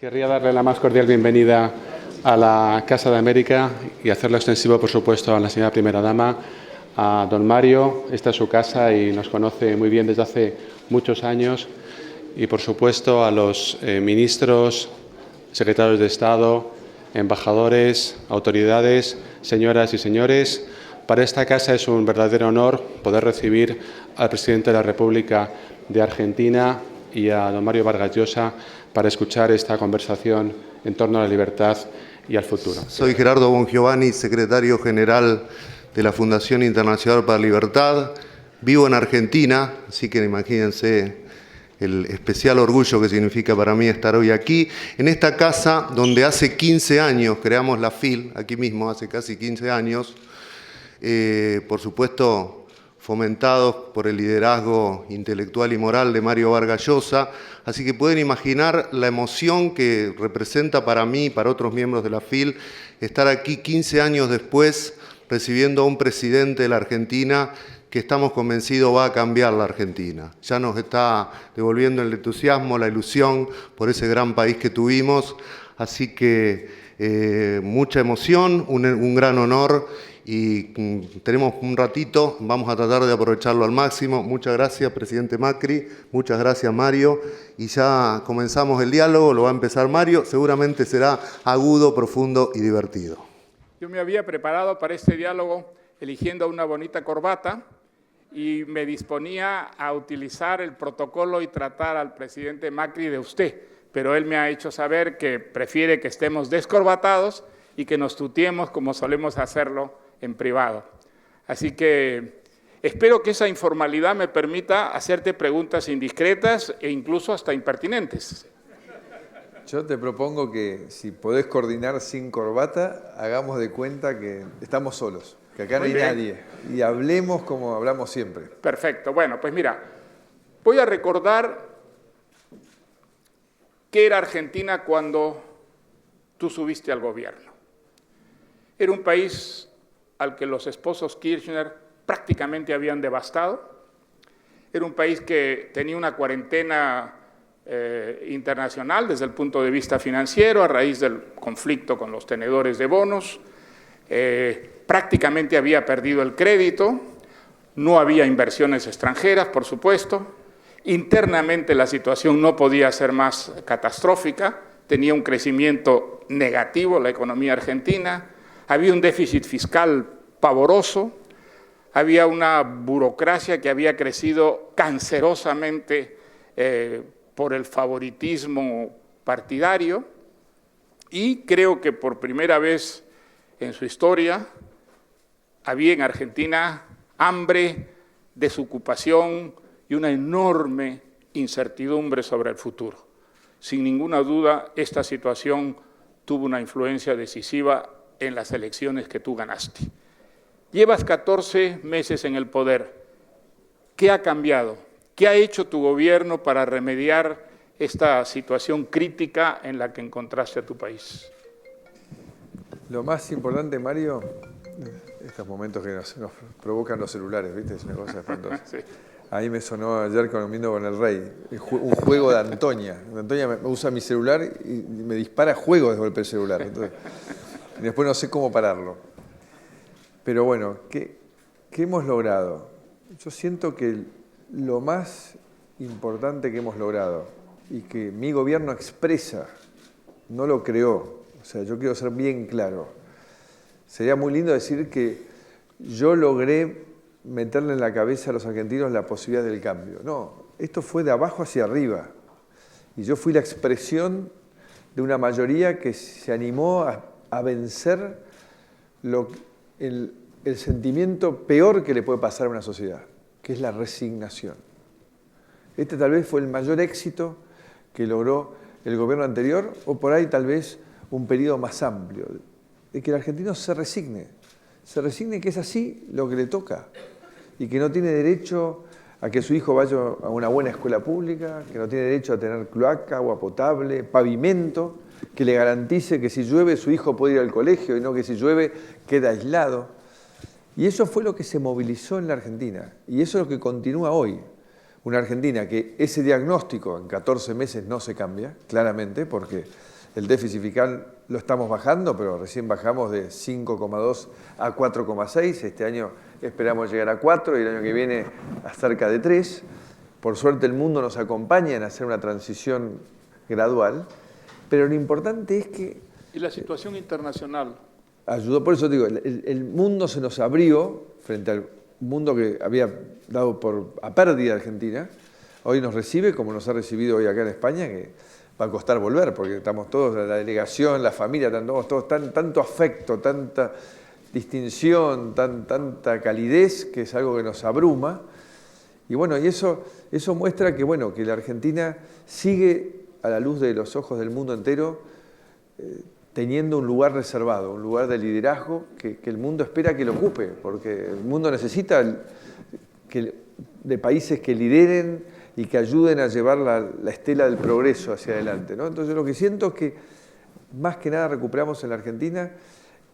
Querría darle la más cordial bienvenida a la Casa de América y hacerlo extensivo, por supuesto, a la señora Primera Dama, a don Mario. Esta es su casa y nos conoce muy bien desde hace muchos años. Y, por supuesto, a los ministros, secretarios de Estado, embajadores, autoridades, señoras y señores. Para esta casa es un verdadero honor poder recibir al presidente de la República de Argentina y a don Mario Vargas Llosa para escuchar esta conversación en torno a la libertad y al futuro. Soy Gerardo Bongiovanni, secretario general de la Fundación Internacional para la Libertad. Vivo en Argentina, así que imagínense el especial orgullo que significa para mí estar hoy aquí, en esta casa donde hace 15 años creamos la FIL, aquí mismo, hace casi 15 años, por supuesto fomentados por el liderazgo intelectual y moral de Mario Vargas Llosa, así que pueden imaginar la emoción que representa para mí y para otros miembros de la FIL estar aquí 15 años después recibiendo a un presidente de la Argentina que estamos convencidos va a cambiar la Argentina. Ya nos está devolviendo el entusiasmo, la ilusión por ese gran país que tuvimos, así que mucha emoción, un gran honor. Y tenemos un ratito, vamos a tratar de aprovecharlo al máximo. Muchas gracias, presidente Macri, muchas gracias, Mario. Y ya comenzamos el diálogo, lo va a empezar Mario, seguramente será agudo, profundo y divertido. Yo me había preparado para este diálogo eligiendo una bonita corbata y me disponía a utilizar el protocolo y tratar al presidente Macri de usted, pero él me ha hecho saber que prefiere que estemos descorbatados y que nos tuteemos como solemos hacerlo en privado. Así que espero que esa informalidad me permita hacerte preguntas indiscretas e incluso hasta impertinentes. Yo te propongo que si podés coordinar sin corbata, hagamos de cuenta que estamos solos, que acá no hay nadie, y hablemos como hablamos siempre. Perfecto. Bueno, pues mira, voy a recordar qué era Argentina cuando tú subiste al gobierno. Era un país al que los esposos Kirchner prácticamente habían devastado. Era un país que tenía una cuarentena internacional desde el punto de vista financiero a raíz del conflicto con los tenedores de bonos. Prácticamente había perdido el crédito, no había inversiones extranjeras, por supuesto. Internamente la situación no podía ser más catastrófica, tenía un crecimiento negativo la economía argentina. Había un déficit fiscal pavoroso, había una burocracia que había crecido cancerosamente por el favoritismo partidario y creo que por primera vez en su historia había en Argentina hambre, desocupación y una enorme incertidumbre sobre el futuro. Sin ninguna duda, esta situación tuvo una influencia decisiva en las elecciones que tú ganaste. Llevas 14 meses en el poder. ¿Qué ha cambiado? ¿Qué ha hecho tu gobierno para remediar esta situación crítica en la que encontraste a tu país? Lo más importante, Mario, estos momentos que nos provocan los celulares, ¿viste? Es una cosa espantosa. Sí. Ahí me sonó ayer comiendo con el rey, un juego de Antonia. Antonia me usa mi celular y me dispara juegos de golpe el celular. Entonces, y después no sé cómo pararlo. Pero bueno, ¿qué hemos logrado? Yo siento que lo más importante que hemos logrado y que mi gobierno expresa, no lo creó, o sea, yo quiero ser bien claro. Sería muy lindo decir que yo logré meterle en la cabeza a los argentinos la posibilidad del cambio. No, esto fue de abajo hacia arriba. Y yo fui la expresión de una mayoría que se animó a vencer el sentimiento peor que le puede pasar a una sociedad, que es la resignación. Este tal vez fue el mayor éxito que logró el gobierno anterior, o por ahí tal vez un periodo más amplio, de que el argentino se resigne que es así lo que le toca, y que no tiene derecho a que su hijo vaya a una buena escuela pública, que no tiene derecho a tener cloaca, agua potable, pavimento, que le garantice que si llueve su hijo puede ir al colegio y no que si llueve queda aislado. Y eso fue lo que se movilizó en la Argentina, y eso es lo que continúa hoy. una Argentina que ese diagnóstico en 14 meses no se cambia, claramente, porque el déficit fiscal lo estamos bajando, pero recién bajamos de 5,2 a 4,6. Este año esperamos llegar a 4 y el año que viene a cerca de 3. Por suerte el mundo nos acompaña en hacer una transición gradual, pero lo importante es que... ¿Y la situación internacional? Ayudó, por eso digo, el mundo se nos abrió frente al mundo que había dado a pérdida Argentina. Hoy nos recibe como nos ha recibido hoy acá en España, que va a costar volver, porque estamos todos, la delegación, la familia, todos tanto afecto, tanta distinción, tanta calidez, que es algo que nos abruma. Y bueno, y eso muestra que, bueno, que la Argentina sigue a la luz de los ojos del mundo entero teniendo un lugar reservado, un lugar de liderazgo que el mundo espera que lo ocupe, porque el mundo necesita de países que lideren y que ayuden a llevar la estela del progreso hacia adelante, ¿no? Entonces lo que siento es que más que nada recuperamos en la Argentina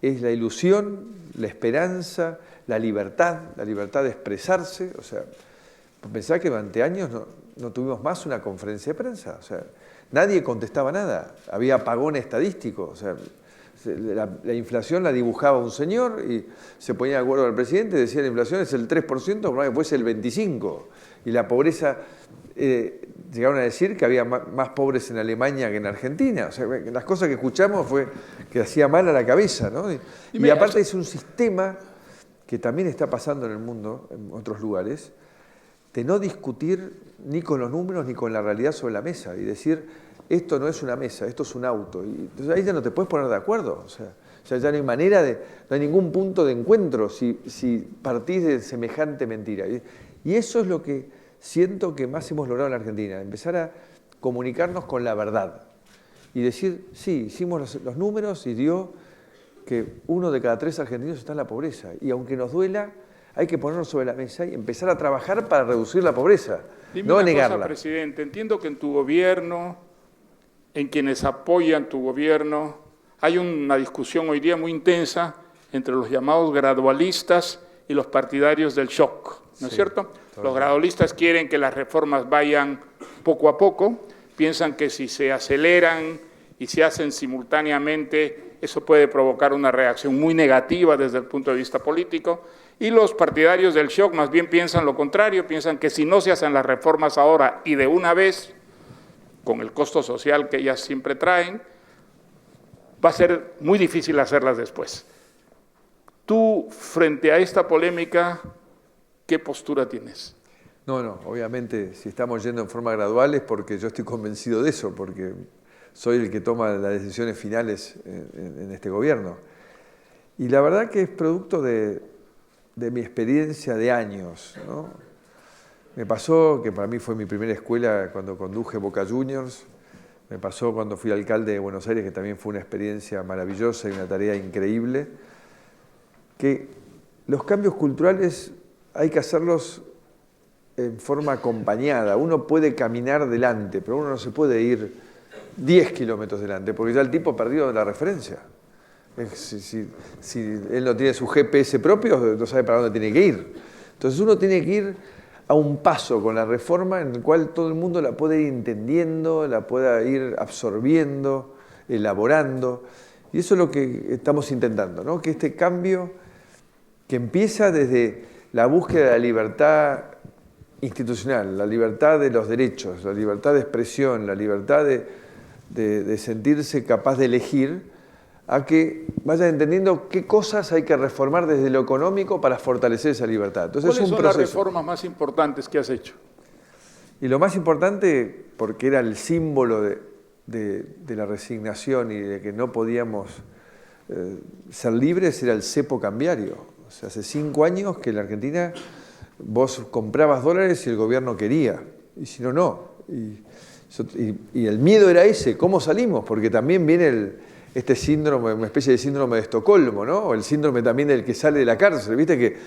es la ilusión, la esperanza, la libertad de expresarse. O sea, pensar que durante años no tuvimos más una conferencia de prensa, o sea, nadie contestaba nada, había apagón estadístico, o sea, la inflación la dibujaba un señor y se ponía de acuerdo al presidente, decía la inflación es el 3%, por que fuese el 25%, y la pobreza, llegaron a decir que había más pobres en Alemania que en Argentina, o sea, las cosas que escuchamos fue que hacía mal a la cabeza, ¿no? Y aparte es un sistema que también está pasando en el mundo, en otros lugares, de no discutir ni con los números ni con la realidad sobre la mesa y decir, esto no es una mesa, esto es un auto. Y entonces ahí ya no te puedes poner de acuerdo. O sea, ya no hay manera no hay ningún punto de encuentro si partís de semejante mentira. Y eso es lo que siento que más hemos logrado en la Argentina, empezar a comunicarnos con la verdad y decir, sí, hicimos los números y dio que 1 de cada 3 argentinos está en la pobreza. Y aunque nos duela, hay que ponerlo sobre la mesa y empezar a trabajar para reducir la pobreza, no negarla. Cosa, presidente, entiendo que en tu gobierno, en quienes apoyan tu gobierno, hay una discusión hoy día muy intensa entre los llamados gradualistas y los partidarios del shock, ¿no es cierto? Los gradualistas quieren que las reformas vayan poco a poco, piensan que si se aceleran y se hacen simultáneamente, eso puede provocar una reacción muy negativa desde el punto de vista político. Y los partidarios del shock más bien piensan lo contrario, piensan que si no se hacen las reformas ahora y de una vez, con el costo social que ellas siempre traen, va a ser muy difícil hacerlas después. Tú, frente a esta polémica, ¿qué postura tienes? No, obviamente si estamos yendo en forma gradual es porque yo estoy convencido de eso, porque soy el que toma las decisiones finales en este gobierno. Y la verdad que es producto de mi experiencia de años, ¿no? Me pasó, que para mí fue mi primera escuela cuando conduje Boca Juniors, me pasó cuando fui alcalde de Buenos Aires, que también fue una experiencia maravillosa y una tarea increíble, que los cambios culturales hay que hacerlos en forma acompañada. Uno puede caminar delante, pero uno no se puede ir 10 kilómetros delante, porque ya el tipo perdió la referencia. Si él no tiene su GPS propio, no sabe para dónde tiene que ir. Entonces uno tiene que ir a un paso con la reforma en el cual todo el mundo la puede ir entendiendo, la pueda ir absorbiendo, elaborando. Y eso es lo que estamos intentando, ¿no? Que este cambio que empieza desde la búsqueda de la libertad institucional, la libertad de los derechos, la libertad de expresión, la libertad de sentirse capaz de elegir, a que vayan entendiendo qué cosas hay que reformar desde lo económico para fortalecer esa libertad. Entonces, ¿cuáles son las reformas más importantes que has hecho? Y lo más importante, porque era el símbolo de la resignación y de que no podíamos ser libres, era el cepo cambiario. O sea, hace 5 años que en la Argentina vos comprabas dólares y el gobierno quería, y si no, no. Y el miedo era ese, ¿cómo salimos? Porque también viene este síndrome, una especie de síndrome de Estocolmo, ¿no? O el síndrome también del que sale de la cárcel. Viste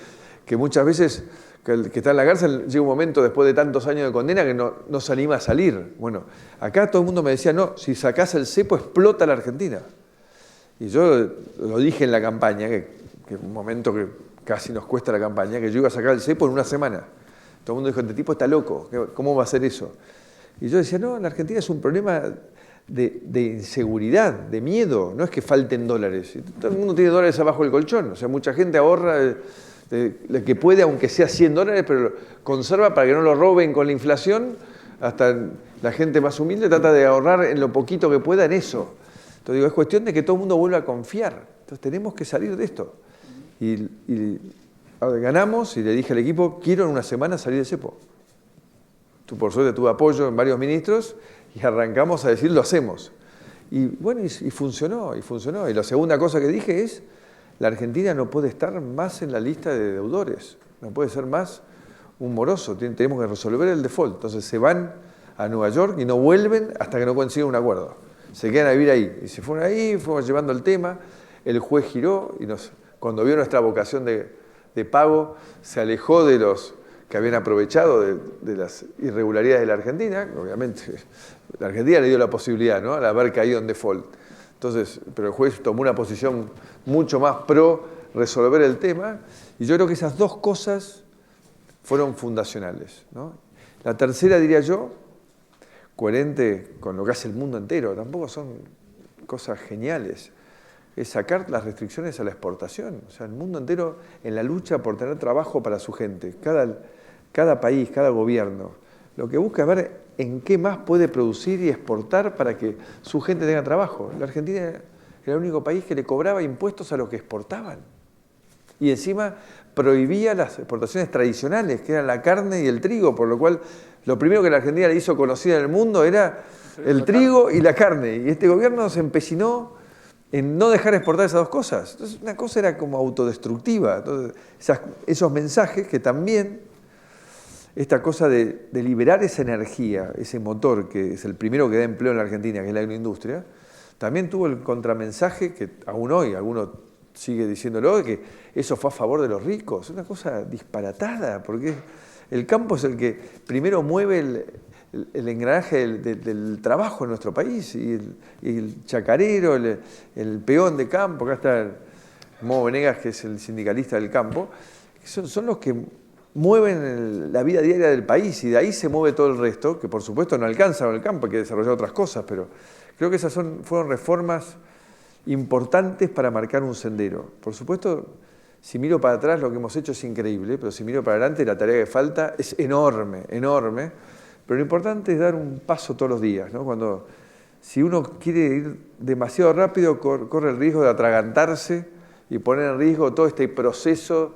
que muchas veces el que está en la cárcel llega un momento después de tantos años de condena que no se anima a salir. Bueno, acá todo el mundo me decía, no, si sacás el cepo explota la Argentina. Y yo lo dije en la campaña, que un momento que casi nos cuesta la campaña, que yo iba a sacar el cepo en una semana. Todo el mundo dijo, este tipo está loco, ¿cómo va a hacer eso? Y yo decía, no, en la Argentina es un problema de inseguridad, de miedo, no es que falten dólares. Todo el mundo tiene dólares abajo del colchón, o sea, mucha gente ahorra lo que puede, aunque sea 100 dólares, pero lo conserva para que no lo roben con la inflación. Hasta la gente más humilde trata de ahorrar en lo poquito que pueda en eso. Entonces digo, es cuestión de que todo el mundo vuelva a confiar. Entonces tenemos que salir de esto. Y ganamos y le dije al equipo, quiero en una semana salir de cepo. Por suerte tuve apoyo en varios ministros y arrancamos a decir, lo hacemos. Y bueno, y funcionó, y funcionó. Y la segunda cosa que dije es, la Argentina no puede estar más en la lista de deudores, no puede ser más un moroso, tenemos que resolver el default. Entonces se van a Nueva York y no vuelven hasta que no consigan un acuerdo. Se quedan a vivir ahí. Y se fueron ahí, fuimos llevando el tema, el juez giró y cuando vio nuestra vocación de pago, se alejó de los que habían aprovechado de las irregularidades de la Argentina. Obviamente, la Argentina le dio la posibilidad, ¿no?, al haber caído en default. Entonces, pero el juez tomó una posición mucho más pro resolver el tema, y yo creo que esas dos cosas fueron fundacionales, ¿no? La tercera, diría yo, coherente con lo que hace el mundo entero, tampoco son cosas geniales, es sacar las restricciones a la exportación. O sea, el mundo entero en la lucha por tener trabajo para su gente, cada país, cada gobierno, lo que busca es ver en qué más puede producir y exportar para que su gente tenga trabajo. La Argentina era el único país que le cobraba impuestos a los que exportaban. Y encima prohibía las exportaciones tradicionales, que eran la carne y el trigo, por lo cual lo primero que la Argentina le hizo conocida en el mundo era el trigo y la carne. Y este gobierno se empecinó en no dejar exportar esas dos cosas. Entonces, una cosa era como autodestructiva. Entonces, esos mensajes que también, esta cosa de liberar esa energía, ese motor que es el primero que da empleo en la Argentina, que es la agroindustria, también tuvo el contramensaje que aún hoy alguno sigue diciéndolo, de que eso fue a favor de los ricos. Es una cosa disparatada, porque el campo es el que primero mueve el engranaje del trabajo en nuestro país, y el chacarero, el peón de campo, acá está Mo Venegas, que es el sindicalista del campo, son los que mueven la vida diaria del país, y de ahí se mueve todo el resto, que por supuesto no alcanza con el campo, hay que desarrollar otras cosas, pero creo que esas fueron reformas importantes para marcar un sendero. Por supuesto, si miro para atrás lo que hemos hecho es increíble, pero si miro para adelante la tarea que falta es enorme, enorme, pero lo importante es dar un paso todos los días, ¿no? Si uno quiere ir demasiado rápido, corre el riesgo de atragantarse y poner en riesgo todo este proceso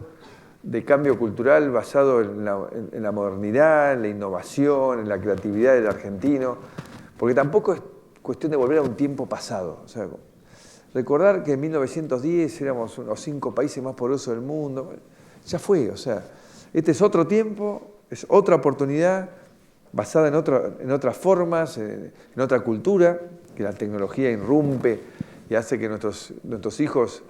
de cambio cultural basado en la modernidad, en la innovación, en la creatividad del argentino, porque tampoco es cuestión de volver a un tiempo pasado. O sea, recordar que en 1910 éramos los 5 países más poderosos del mundo, ya fue. O sea, este es otro tiempo, es otra oportunidad basada en otras formas, en otra cultura, que la tecnología irrumpe y hace que nuestros hijos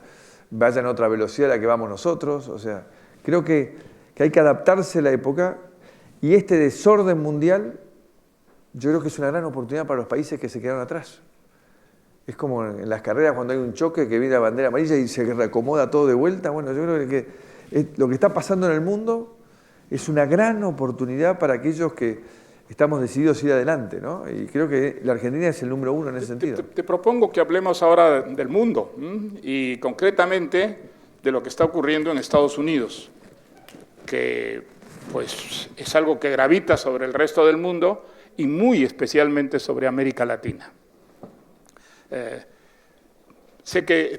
vayan a otra velocidad a la que vamos nosotros. O sea, creo que hay que adaptarse a la época, y este desorden mundial yo creo que es una gran oportunidad para los países que se quedaron atrás. Es como en las carreras cuando hay un choque que viene la bandera amarilla y se reacomoda todo de vuelta. Bueno, yo creo que lo que está pasando en el mundo es una gran oportunidad para aquellos que estamos decididos a ir adelante, ¿no? Y creo que la Argentina es el número 1 en ese sentido. Te propongo que hablemos ahora del mundo, y concretamente de lo que está ocurriendo en Estados Unidos, que pues es algo que gravita sobre el resto del mundo y muy especialmente sobre América Latina. Sé que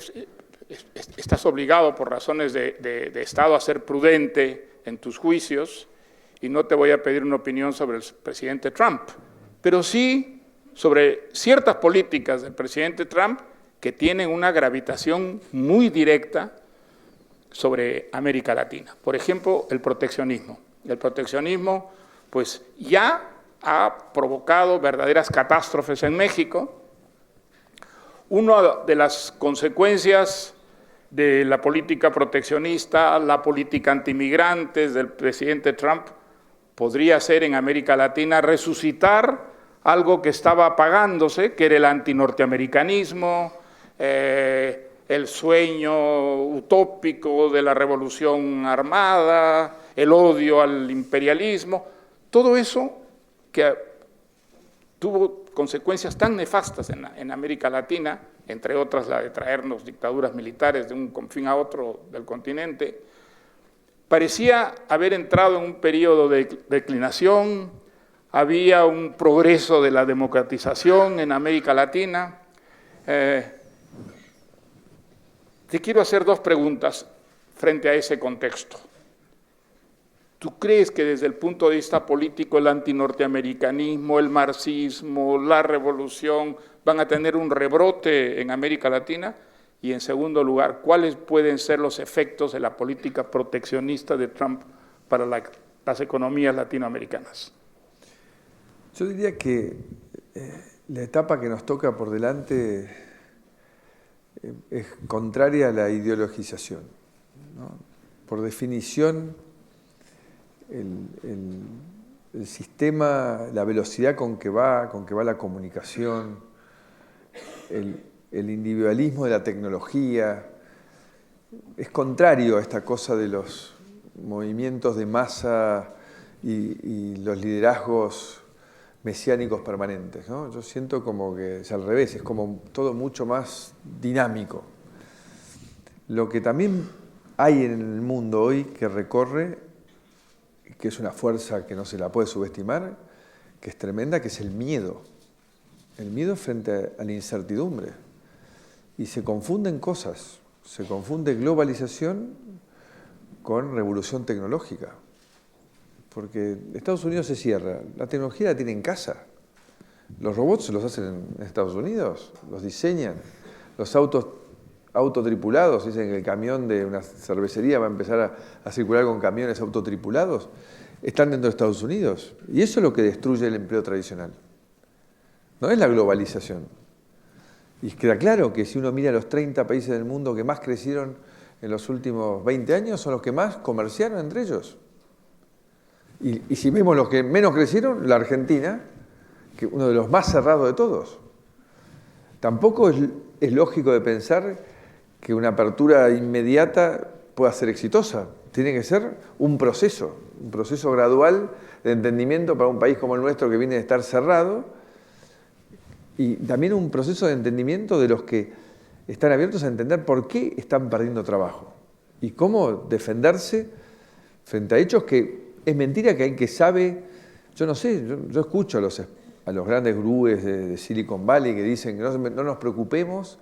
estás obligado por razones de Estado a ser prudente en tus juicios, y no te voy a pedir una opinión sobre el presidente Trump, pero sí sobre ciertas políticas del presidente Trump que tienen una gravitación muy directa sobre América Latina. Por ejemplo, el proteccionismo. El proteccionismo pues ya ha provocado verdaderas catástrofes en México. Una de las consecuencias de la política proteccionista, la política antimigrantes del presidente Trump, podría ser en América Latina resucitar algo que estaba apagándose, que era el antinorteamericanismo, el sueño utópico de la revolución armada, el odio al imperialismo, todo eso que tuvo consecuencias tan nefastas en América Latina, entre otras la de traernos dictaduras militares de un confín a otro del continente, parecía haber entrado en un periodo de declinación, había un progreso de la democratización en América Latina. Te quiero hacer dos preguntas frente a ese contexto. ¿Tú crees que desde el punto de vista político el antinorteamericanismo, el marxismo, la revolución van a tener un rebrote en América Latina? Y en segundo lugar, ¿cuáles pueden ser los efectos de la política proteccionista de Trump para las economías latinoamericanas? Yo diría que la etapa que nos toca por delante es contraria a la ideologización, ¿no? Por definición, el sistema, la velocidad con que va la comunicación, el individualismo de la tecnología, es contrario a esta cosa de los movimientos de masa y los liderazgos mesiánicos permanentes, ¿no? Yo siento como que es al revés, es como todo mucho más dinámico. Lo que también hay en el mundo hoy que recorre, que es una fuerza que no se la puede subestimar, que es tremenda, que es el miedo. El miedo frente a la incertidumbre. Y se confunden cosas, se confunde globalización con revolución tecnológica. Porque Estados Unidos se cierra, la tecnología la tiene en casa. Los robots los hacen en Estados Unidos, los diseñan. Los autos autotripulados, dicen que el camión de una cervecería va a empezar a circular con camiones autotripulados, están dentro de Estados Unidos. Y eso es lo que destruye el empleo tradicional. No es la globalización. Y queda claro que si uno mira los 30 países del mundo que más crecieron en los últimos 20 años, son los que más comerciaron entre ellos. Y si vemos los que menos crecieron, la Argentina, que uno de los más cerrados de todos. Tampoco es lógico de pensar que una apertura inmediata pueda ser exitosa. Tiene que ser un proceso gradual de entendimiento para un país como el nuestro que viene de estar cerrado, y también un proceso de entendimiento de los que están abiertos a entender por qué están perdiendo trabajo y cómo defenderse frente a hechos que es mentira que hay que sabe. Yo no sé, yo escucho a los grandes gurúes de Silicon Valley que dicen que no nos preocupemos,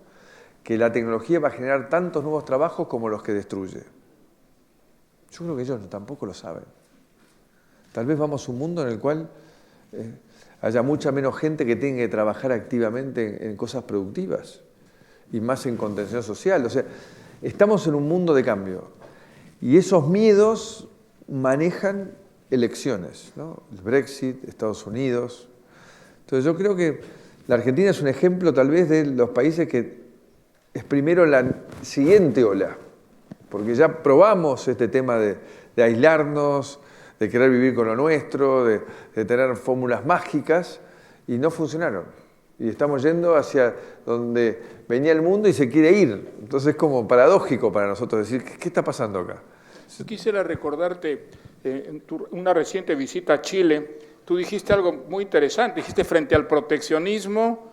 que la tecnología va a generar tantos nuevos trabajos como los que destruye. Yo creo que ellos tampoco lo saben. Tal vez vamos a un mundo en el cual haya mucha menos gente que tenga que trabajar activamente en cosas productivas y más en contención social. O sea, estamos en un mundo de cambio y esos miedos manejan elecciones, ¿no? El Brexit, Estados Unidos. Entonces yo creo que la Argentina es un ejemplo tal vez de los países que es primero la siguiente ola, porque ya probamos este tema de aislarnos, de querer vivir con lo nuestro, de tener fórmulas mágicas, y no funcionaron. Y estamos yendo hacia donde venía el mundo y se quiere ir. Entonces es como paradójico para nosotros decir, ¿qué está pasando acá? Quisiera recordarte, en una reciente visita a Chile, tú dijiste algo muy interesante, dijiste frente al proteccionismo,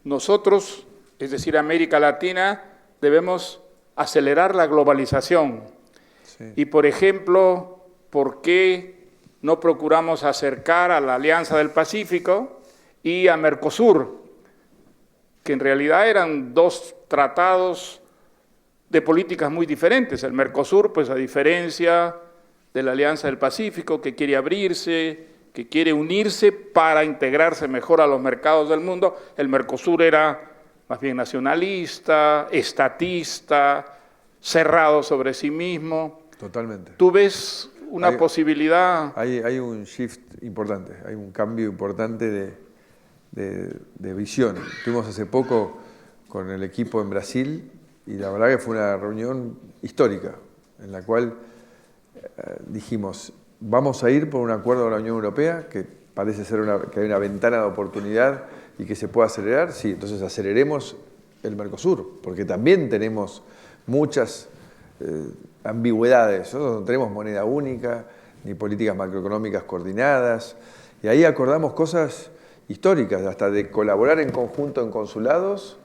nosotros, es decir, América Latina, debemos acelerar la globalización. Sí. Y, por ejemplo, ¿por qué no procuramos acercar a la Alianza del Pacífico y a Mercosur, que en realidad eran dos tratados de políticas muy diferentes? El Mercosur, pues a diferencia de la Alianza del Pacífico, que quiere abrirse, que quiere unirse para integrarse mejor a los mercados del mundo, el Mercosur era más bien nacionalista, estatista, cerrado sobre sí mismo. Totalmente. ¿Tú ves una posibilidad? Hay un shift importante, hay un cambio importante de visión. Estuvimos hace poco con el equipo en Brasil y la verdad que fue una reunión histórica en la cual dijimos, vamos a ir por un acuerdo con la Unión Europea, que parece ser que hay una ventana de oportunidad y que se pueda acelerar. Sí, entonces aceleremos el Mercosur, porque también tenemos muchas ambigüedades. Nosotros no tenemos moneda única, ni políticas macroeconómicas coordinadas, y ahí acordamos cosas históricas, hasta de colaborar en conjunto en consulados,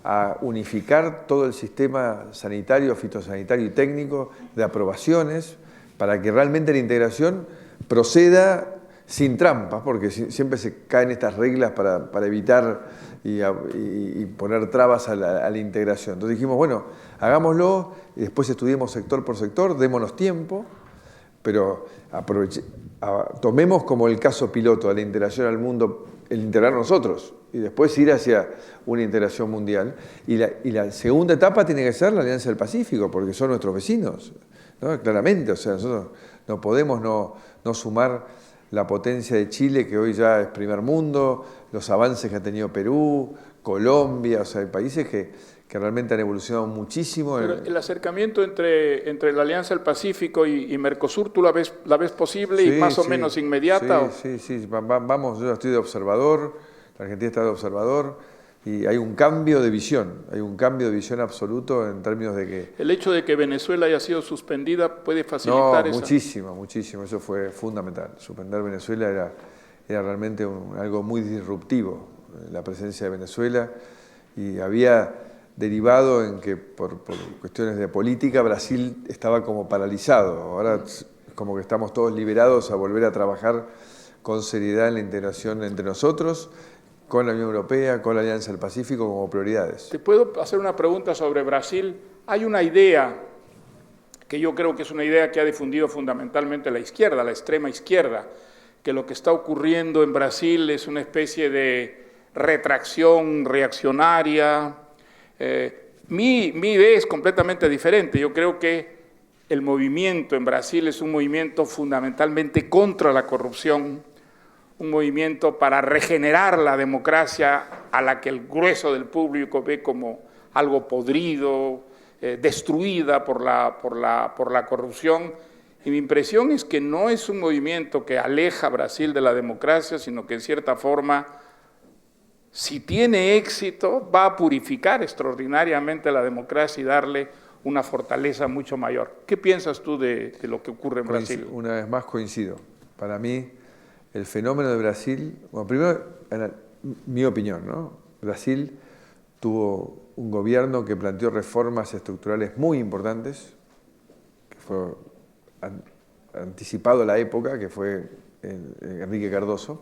a unificar todo el sistema sanitario, fitosanitario y técnico de aprobaciones, para que realmente la integración proceda sin trampas, porque siempre se caen estas reglas para evitar y poner trabas a la integración. Entonces dijimos, bueno, hagámoslo y después estudiemos sector por sector, démonos tiempo, pero tomemos como el caso piloto de la integración al mundo, el integrar nosotros y después ir hacia una integración mundial. Y la segunda etapa tiene que ser la Alianza del Pacífico, porque son nuestros vecinos, ¿no? Claramente, o sea, nosotros no podemos no sumar la potencia de Chile, que hoy ya es primer mundo, los avances que ha tenido Perú, Colombia, o sea, hay países que realmente han evolucionado muchísimo. Pero el acercamiento entre la Alianza del Pacífico y Mercosur, ¿tú la ves posible y más o menos inmediata? Sí, vamos, yo estoy de observador, la Argentina está de observador, y hay un cambio de visión, absoluto en términos de que... ¿El hecho de que Venezuela haya sido suspendida puede facilitar eso? Muchísimo, eso fue fundamental. Suspender Venezuela era realmente algo muy disruptivo, la presencia de Venezuela, y había derivado en que por cuestiones de política Brasil estaba como paralizado. Ahora como que estamos todos liberados a volver a trabajar con seriedad en la integración entre nosotros, con la Unión Europea, con la Alianza del Pacífico como prioridades. ¿Te puedo hacer una pregunta sobre Brasil? Hay una idea que yo creo que es una idea que ha difundido fundamentalmente la izquierda, la extrema izquierda, que lo que está ocurriendo en Brasil es una especie de retracción reaccionaria. Mi idea es completamente diferente. Yo creo que el movimiento en Brasil es un movimiento fundamentalmente contra la corrupción, un movimiento para regenerar la democracia a la que el grueso del público ve como algo podrido, destruida por la corrupción. Y mi impresión es que no es un movimiento que aleja a Brasil de la democracia, sino que en cierta forma, si tiene éxito, va a purificar extraordinariamente la democracia y darle una fortaleza mucho mayor. ¿Qué piensas tú de lo que ocurre en Brasil? Una vez más coincido. Para mí, el fenómeno de Brasil, bueno, primero, mi opinión, ¿no? Brasil tuvo un gobierno que planteó reformas estructurales muy importantes, que fue anticipado a la época, que fue Enrique Cardoso,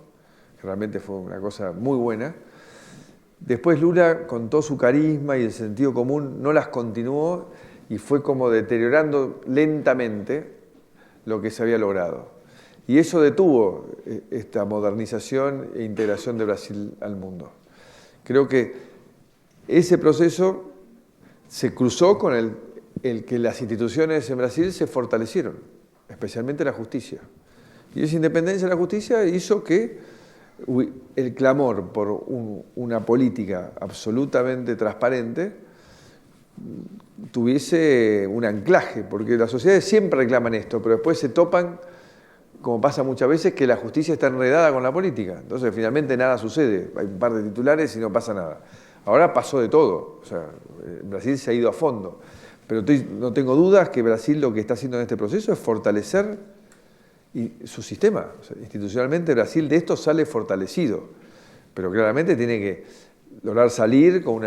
que realmente fue una cosa muy buena. Después Lula, con todo su carisma y el sentido común, no las continuó y fue como deteriorando lentamente lo que se había logrado. Y eso detuvo esta modernización e integración de Brasil al mundo. Creo que ese proceso se cruzó con el que las instituciones en Brasil se fortalecieron, especialmente la justicia. Y esa independencia de la justicia hizo que el clamor por una política absolutamente transparente tuviese un anclaje, porque las sociedades siempre reclaman esto, pero después se topan, como pasa muchas veces, que la justicia está enredada con la política. Entonces, finalmente nada sucede. Hay un par de titulares y no pasa nada. Ahora pasó de todo. O sea, Brasil se ha ido a fondo. Pero no tengo dudas que Brasil lo que está haciendo en este proceso es fortalecer su sistema. O sea, institucionalmente Brasil de esto sale fortalecido. Pero claramente tiene que lograr salir con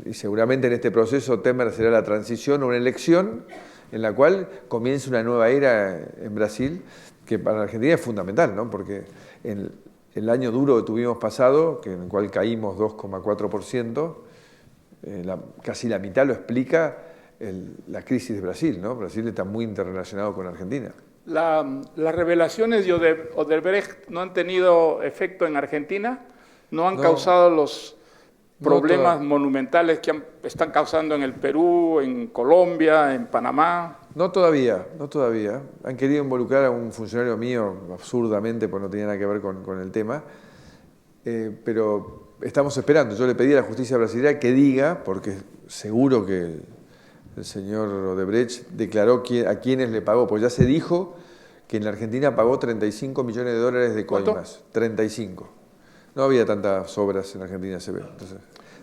y seguramente en este proceso Temer será la transición o una elección en la cual comience una nueva era en Brasil, que para la Argentina es fundamental, ¿no? Porque en el año duro que tuvimos pasado, en el cual caímos 2,4%, casi la mitad lo explica la crisis de Brasil, ¿no? Brasil está muy interrelacionado con Argentina. ¿Las revelaciones de Odebrecht no han tenido efecto en Argentina? ¿No han causado los problemas monumentales que están causando en el Perú, en Colombia, en Panamá? No todavía. Han querido involucrar a un funcionario mío absurdamente, porque no tenía nada que ver con el tema, pero estamos esperando. Yo le pedí a la justicia brasileña que diga, porque seguro que el señor Odebrecht declaró a quiénes le pagó, pues ya se dijo que en la Argentina pagó $35 millones de coimas. 35. No había tantas obras en Argentina, se ve. Entonces,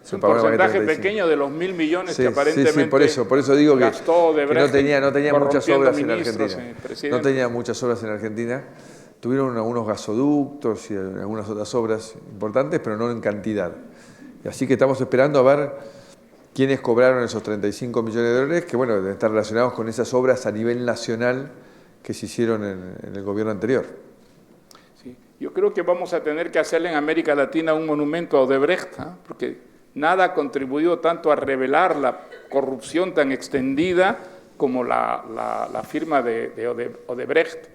Es un porcentaje pequeño de los 1.000 millones que aparentemente por eso digo gastó que no tenía muchas obras en ministros, Argentina. No tenía muchas obras en Argentina. Tuvieron algunos gasoductos y algunas otras obras importantes, pero no en cantidad. Así que estamos esperando a ver quiénes cobraron esos 35 millones de dólares, que bueno, deben estar relacionados con esas obras a nivel nacional que se hicieron en el gobierno anterior. Sí. Yo creo que vamos a tener que hacerle en América Latina un monumento a Odebrecht, porque nada ha contribuido tanto a revelar la corrupción tan extendida como la firma de Odebrecht,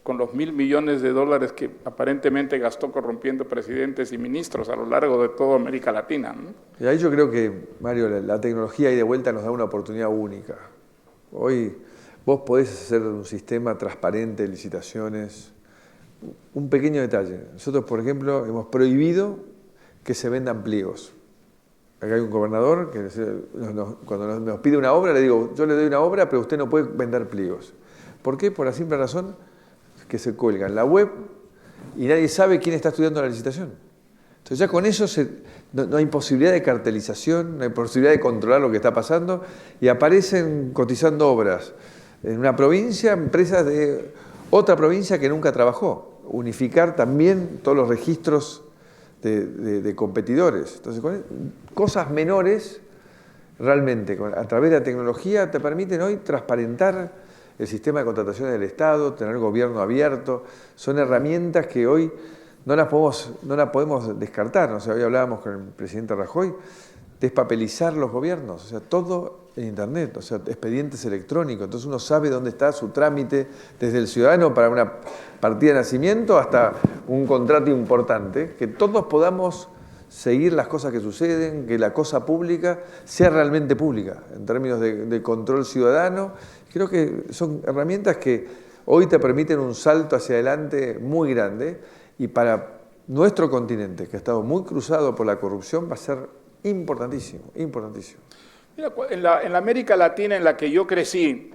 con los 1.000 millones de dólares que aparentemente gastó corrompiendo presidentes y ministros a lo largo de toda América Latina, ¿no? Y ahí yo creo que, Mario, la tecnología ahí de vuelta nos da una oportunidad única. Hoy vos podés hacer un sistema transparente de licitaciones. Un pequeño detalle. Nosotros, por ejemplo, hemos prohibido que se vendan pliegos. Acá hay un gobernador que cuando nos pide una obra, le digo, yo le doy una obra, pero usted no puede vender pliegos. ¿Por qué? Por la simple razón que se cuelga en la web y nadie sabe quién está estudiando la licitación. Entonces ya con eso no hay posibilidad de cartelización, no hay posibilidad de controlar lo que está pasando y aparecen cotizando obras en una provincia, empresas de otra provincia que nunca trabajó. Unificar también todos los registros de competidores. Entonces, cosas menores realmente a través de la tecnología te permiten hoy transparentar el sistema de contrataciones del Estado, tener gobierno abierto. Son herramientas que hoy no las podemos descartar. O sea, hoy hablábamos con el presidente Rajoy, despapelizar los gobiernos, o sea, todo en Internet, o sea, expedientes electrónicos. Entonces uno sabe dónde está su trámite, desde el ciudadano para una partida de nacimiento hasta un contrato importante, que todos podamos seguir las cosas que suceden, que la cosa pública sea realmente pública, en términos de control ciudadano. Creo que son herramientas que hoy te permiten un salto hacia adelante muy grande y para nuestro continente, que ha estado muy cruzado por la corrupción, va a ser importantísimo, importantísimo. Mira, en la América Latina en la que yo crecí,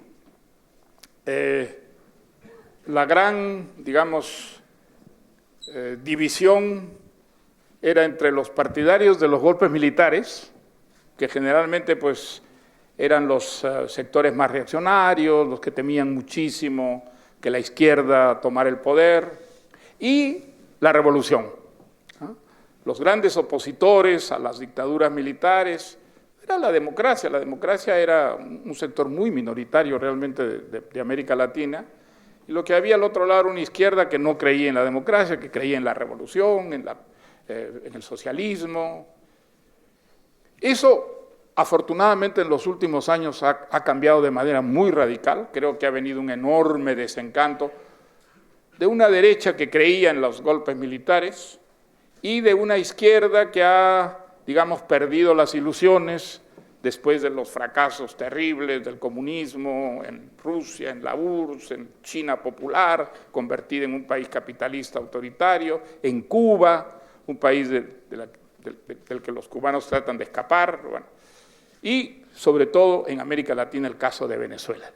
la gran, digamos, división era entre los partidarios de los golpes militares, que generalmente pues eran los sectores más reaccionarios, los que temían muchísimo que la izquierda tomara el poder, y la revolución. Los grandes opositores a las dictaduras militares era la democracia. La democracia era un sector muy minoritario realmente de América Latina, y lo que había al otro lado era una izquierda que no creía en la democracia, que creía en la revolución, en el socialismo. Eso, afortunadamente, en los últimos años ha cambiado de manera muy radical. Creo que ha venido un enorme desencanto de una derecha que creía en los golpes militares y de una izquierda que ha, digamos, perdido las ilusiones después de los fracasos terribles del comunismo en Rusia, en la URSS, en China popular, convertida en un país capitalista autoritario, en Cuba, un país del que los cubanos tratan de escapar, bueno, y sobre todo en América Latina el caso de Venezuela,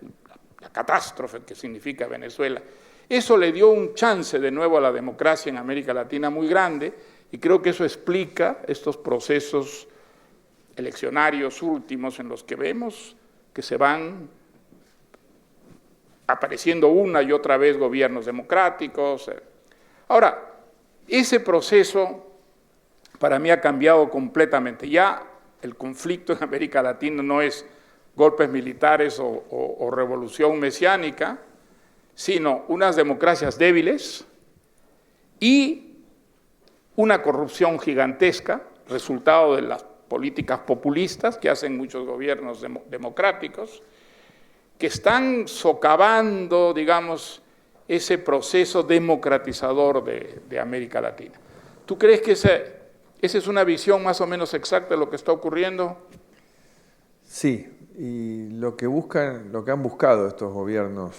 la catástrofe que significa Venezuela. Eso le dio un chance de nuevo a la democracia en América Latina muy grande, y creo que eso explica estos procesos eleccionarios últimos en los que vemos que se van apareciendo una y otra vez gobiernos democráticos. Ahora, ese proceso para mí ha cambiado completamente. Ya el conflicto en América Latina no es golpes militares o revolución mesiánica, sino unas democracias débiles y una corrupción gigantesca, resultado de las políticas populistas que hacen muchos gobiernos democráticos, que están socavando, digamos, ese proceso democratizador de América Latina. ¿Tú crees que esa es una visión más o menos exacta de lo que está ocurriendo? Sí, y lo que han buscado estos gobiernos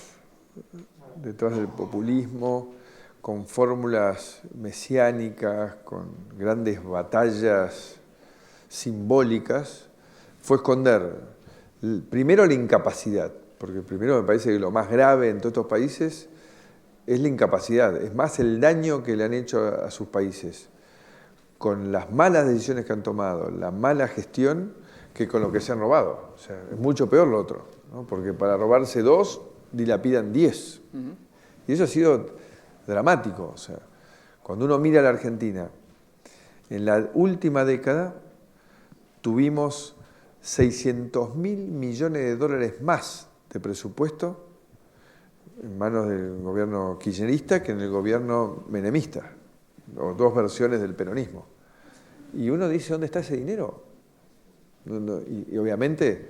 detrás del populismo, con fórmulas mesiánicas, con grandes batallas simbólicas, fue esconder primero la incapacidad, porque primero me parece que lo más grave en todos estos países es la incapacidad, es más el daño que le han hecho a sus países. con las malas decisiones que han tomado, la mala gestión, que con lo que se han robado. O sea, es mucho peor lo otro, ¿no? Porque para robarse 2, dilapidan 10. Y eso ha sido dramático. O sea, cuando uno mira a la Argentina, en la última década tuvimos 600.000 millones de dólares más de presupuesto en manos del gobierno kirchnerista que en el gobierno menemista, o 2 versiones del peronismo. Y uno dice, ¿dónde está ese dinero? Y obviamente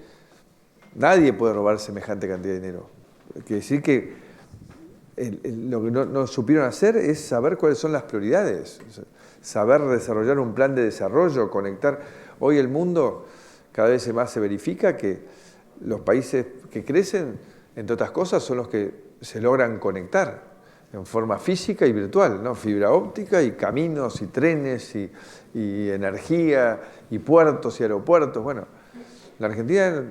nadie puede robar semejante cantidad de dinero. Quiere decir que lo que no supieron hacer es saber cuáles son las prioridades, saber desarrollar un plan de desarrollo, conectar. Hoy el mundo cada vez más se verifica que los países que crecen, entre otras cosas, son los que se logran conectar en forma física y virtual, ¿no? Fibra óptica y caminos y trenes y energía y puertos y aeropuertos. Bueno, la Argentina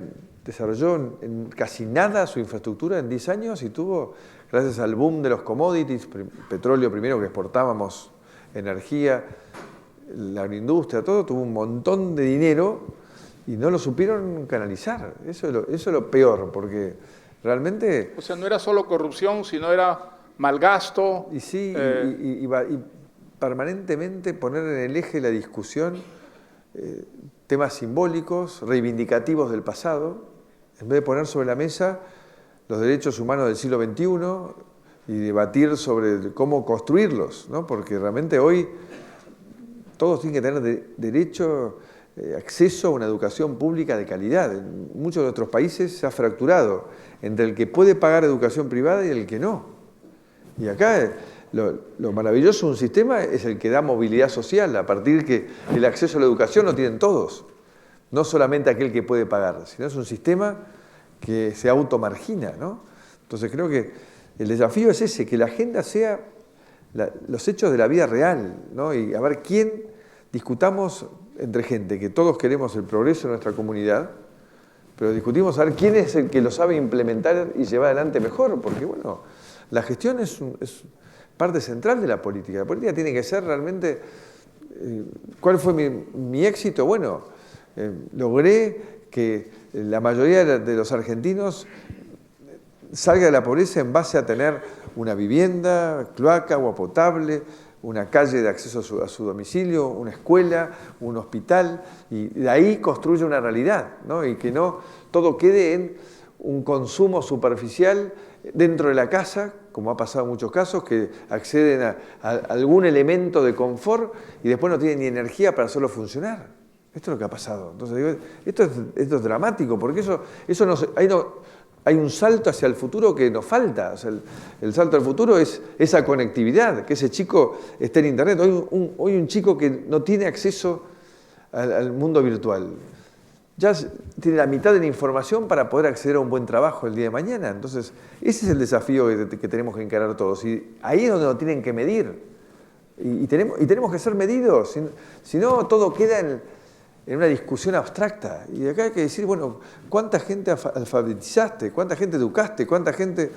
desarrolló en casi nada su infraestructura en 10 años y tuvo, gracias al boom de los commodities, petróleo primero que exportábamos, energía, la agroindustria, todo, tuvo un montón de dinero y no lo supieron canalizar. Eso es lo peor, porque realmente... O sea, no era solo corrupción, sino era malgasto. Y sí, y permanentemente poner en el eje la discusión temas simbólicos, reivindicativos del pasado, en vez de poner sobre la mesa los derechos humanos del siglo XXI y debatir sobre cómo construirlos, ¿no? Porque realmente hoy todos tienen que tener derecho, acceso a una educación pública de calidad. En muchos de otros países se ha fracturado entre el que puede pagar educación privada y el que no. Y acá lo maravilloso de un sistema es el que da movilidad social, a partir que el acceso a la educación lo tienen todos, no solamente aquel que puede pagar, sino es un sistema que se automargina, ¿no? Entonces creo que el desafío es ese, que la agenda sea los hechos de la vida real, ¿no? Y a ver quién discutamos entre gente, que todos queremos el progreso de nuestra comunidad, pero discutimos a ver quién es el que lo sabe implementar y llevar adelante mejor, porque bueno, la gestión es parte central de la política. La política tiene que ser realmente, ¿cuál fue mi éxito? Bueno, logré que la mayoría de los argentinos salga de la pobreza en base a tener una vivienda, cloaca, agua potable, una calle de acceso a su domicilio, una escuela, un hospital, y de ahí construye una realidad, ¿no? Y que no todo quede en un consumo superficial dentro de la casa, como ha pasado en muchos casos, que acceden a algún elemento de confort y después no tienen ni energía para hacerlo funcionar. Esto es lo que ha pasado. Entonces digo, esto es dramático, porque hay un salto hacia el futuro que nos falta. O sea, el salto al futuro es esa conectividad, que ese chico esté en Internet. Hoy un chico que no tiene acceso al mundo virtual ya tiene la mitad de la información para poder acceder a un buen trabajo el día de mañana. Entonces, ese es el desafío que tenemos que encarar todos. Y ahí es donde nos tienen que medir. Y tenemos que ser medidos. Si no, todo queda en una discusión abstracta. Y de acá hay que decir, bueno, ¿cuánta gente alfabetizaste? ¿Cuánta gente educaste? ¿Cuánta gente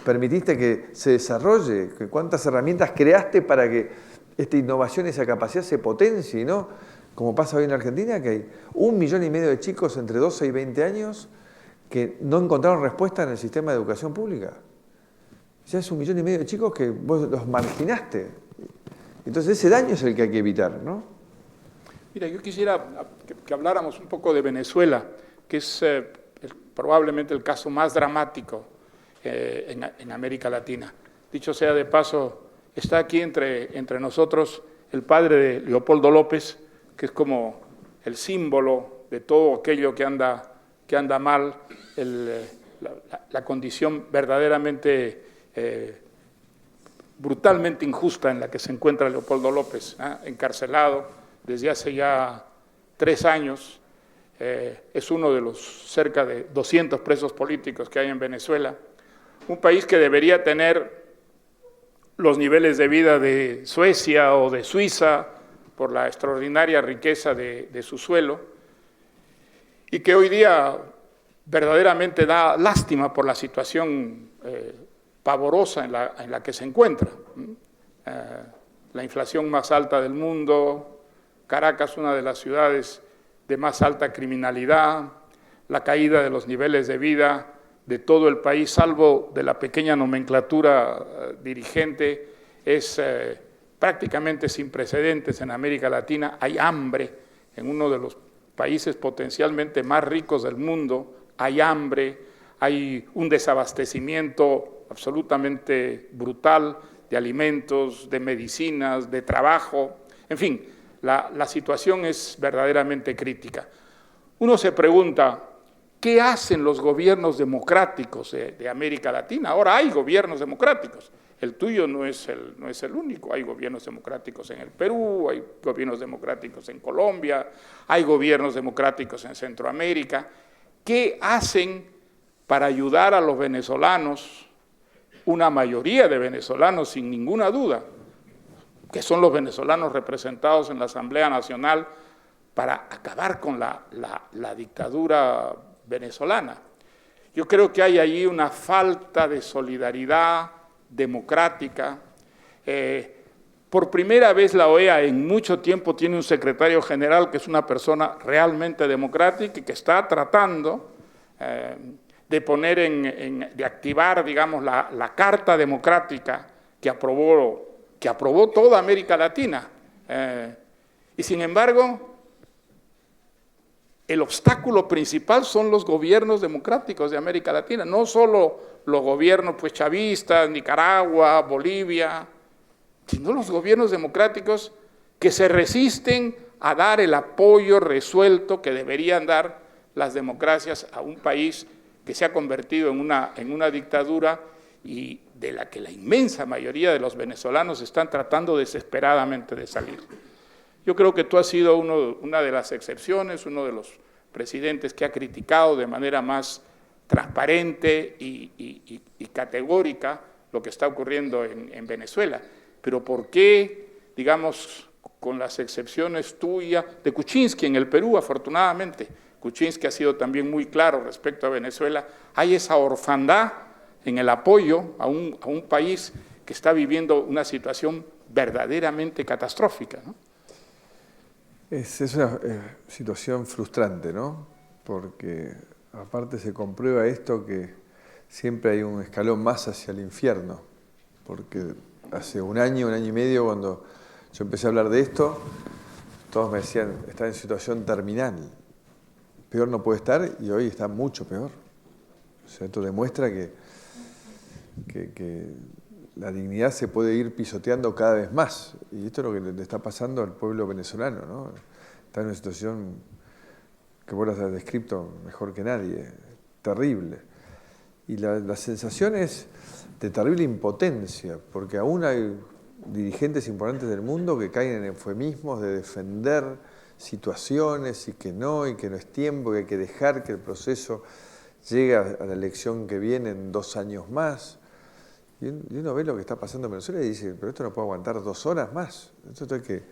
permitiste que se desarrolle? ¿Cuántas herramientas creaste para que esta innovación, esa capacidad se potencie, ¿no? Como pasa hoy en Argentina, que hay 1,5 millones de chicos entre 12 y 20 años que no encontraron respuesta en el sistema de educación pública. Ya es 1,5 millones de chicos que vos los marginaste. Entonces ese daño es el que hay que evitar, ¿no? Mira, yo quisiera que habláramos un poco de Venezuela, que es probablemente el caso más dramático en América Latina. Dicho sea de paso, está aquí entre nosotros el padre de Leopoldo López, que es como el símbolo de todo aquello que anda mal, la condición verdaderamente brutalmente injusta en la que se encuentra Leopoldo López, encarcelado desde hace ya 3 años. Es uno de los cerca de 200 presos políticos que hay en Venezuela, un país que debería tener los niveles de vida de Suecia o de Suiza, por la extraordinaria riqueza de su suelo, y que hoy día verdaderamente da lástima por la situación pavorosa en la que se encuentra. La inflación más alta del mundo, Caracas, una de las ciudades de más alta criminalidad, la caída de los niveles de vida de todo el país, salvo de la pequeña nomenclatura dirigente, es prácticamente sin precedentes en América Latina. Hay hambre en uno de los países potencialmente más ricos del mundo, hay hambre, hay un desabastecimiento absolutamente brutal de alimentos, de medicinas, de trabajo, en fin, la situación es verdaderamente crítica. Uno se pregunta, ¿qué hacen los gobiernos democráticos de América Latina? Ahora hay gobiernos democráticos, el tuyo no es el único, hay gobiernos democráticos en el Perú, hay gobiernos democráticos en Colombia, hay gobiernos democráticos en Centroamérica. ¿Qué hacen para ayudar a los venezolanos? Una mayoría de venezolanos, sin ninguna duda, que son los venezolanos representados en la Asamblea Nacional, para acabar con la dictadura venezolana. Yo creo que hay allí una falta de solidaridad democrática. Por primera vez la OEA en mucho tiempo tiene un secretario general que es una persona realmente democrática y que está tratando de poner de activar, digamos, la Carta Democrática que aprobó toda América Latina. Y sin embargo, el obstáculo principal son los gobiernos democráticos de América Latina, no solo los gobiernos pues, chavistas, Nicaragua, Bolivia, sino los gobiernos democráticos que se resisten a dar el apoyo resuelto que deberían dar las democracias a un país que se ha convertido en una dictadura y de la que la inmensa mayoría de los venezolanos están tratando desesperadamente de salir. Yo creo que tú has sido una de las excepciones, uno de los presidentes que ha criticado de manera más transparente y categórica lo que está ocurriendo en Venezuela. Pero ¿por qué, digamos, con las excepciones tuyas, de Kuczynski en el Perú, afortunadamente, Kuczynski ha sido también muy claro respecto a Venezuela, hay esa orfandad en el apoyo a un país que está viviendo una situación verdaderamente catastrófica, ¿no? Es una situación frustrante, ¿no? Porque aparte se comprueba esto que siempre hay un escalón más hacia el infierno, porque hace un año y medio cuando yo empecé a hablar de esto, todos me decían, está en situación terminal, peor no puede estar y hoy está mucho peor. O sea, esto demuestra que la dignidad se puede ir pisoteando cada vez más. Y esto es lo que le está pasando al pueblo venezolano, ¿no? Está en una situación que vos la has descrito mejor que nadie, terrible. Y la sensación es de terrible impotencia, porque aún hay dirigentes importantes del mundo que caen en eufemismos de defender situaciones y que no es tiempo, que hay que dejar que el proceso llegue a la elección que viene en 2 años más. Y uno ve lo que está pasando en Venezuela y dice, pero esto no puede aguantar 2 horas más. Esto hay que